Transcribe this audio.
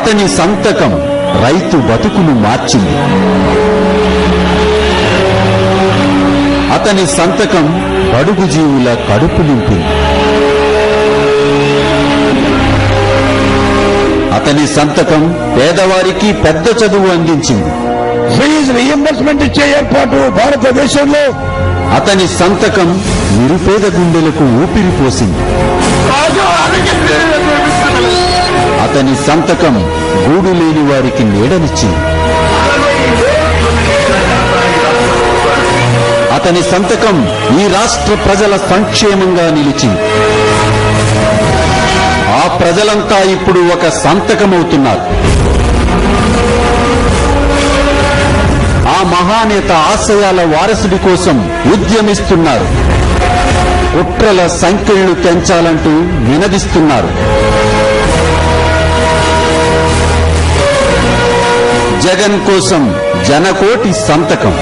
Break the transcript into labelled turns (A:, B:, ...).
A: అతని సంతకం రైతు బతుకును మార్చింది. అతని సంతకం బడుగు జీవుల కడుపు నింపింది. అతని సంతకం పేదవారికి పెద్ద చదువు అందించింది.
B: ఫీజు రీయింబర్స్మెంట్ ఇచ్చే ఏర్పాటు భారతదేశంలో.
A: అతని సంతకం నిరుపేద గుండెలకు ఊపిరిపోసింది. అతని సంతకం గూడు లేని వారికి నీడనిచ్చింది. అతని సంతకం ఈ రాష్ట్ర ప్రజల సంక్షేమంగా నిలిచింది. ఆ ప్రజలంతా ఇప్పుడు ఒక సంతకమవుతున్నారు. ఆ మహానేత ఆశయాల వారసుడి కోసం ఉద్యమిస్తున్నారు. కుట్రల సంఖ్యలు తెంచాలంటూ నినదిస్తున్నారు. జగన్ కోసం జనకోటి సంతకం.